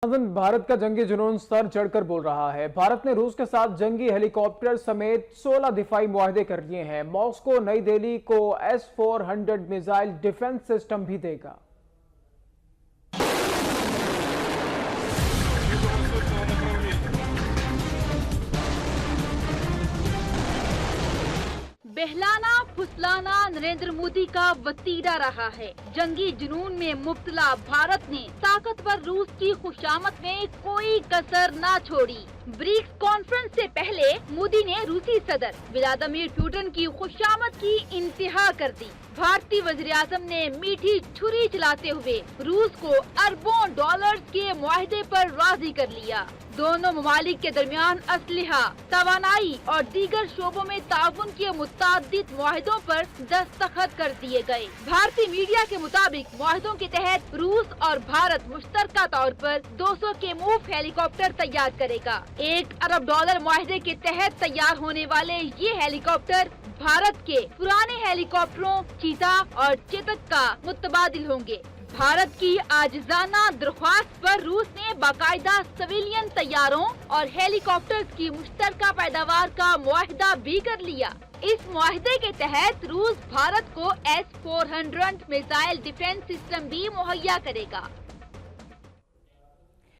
भारत का जंगी जुनून सर चढ़कर बोल रहा है। भारत ने रूस के साथ जंगी हेलीकॉप्टर समेत 16 दिफाई मुआहदे कर लिए हैं। मॉस्को नई दिल्ली को S-400 मिसाइल डिफेंस सिस्टम भी देगा। बहलाना फुसलाना नरेंद्र मोदी का वतीरा रहा है। जंगी जुनून में मुब्तला भारत ने ताकतवर रूस की खुशामद में कोई कसर न छोड़ी। ब्रिक्स कॉन्फ्रेंस से पहले मोदी ने रूसी सदर व्लादिमीर पुतिन की खुशामद की इंतहा कर दी। भारतीय वज़ीर-ए-आज़म ने मीठी छुरी चलाते हुए रूस को अरबों डॉलर्स के मुआहदे पर राजी कर लिया। दोनों ममालिक के दरमियान असलहा, तवानाई और दीगर शोबों में ताउन के मुतादिद मुआहदों पर दस्तखत कर दिए गए। भारतीय मीडिया के मुताबिक मुआहदों के तहत रूस और भारत मुश्तरका तौर पर 200 के मूव हेलीकॉप्टर तैयार करेगा। $1 अरब मुआहदे के तहत तैयार होने वाले ये हेलीकॉप्टर भारत के पुराने हेलीकॉप्टरों चीता और चेतक का मुतबादिल होंगे। भारत की आजिज़ाना दरख्वास्त पर रूस ने बाकायदा सिविलियन तैयारों और हेलीकॉप्टर्स की मुश्तरका पैदावार का मुआहदा भी कर लिया। इस मुआहदे के तहत रूस भारत को S-400 मिसाइल डिफेंस सिस्टम भी मुहैया करेगा।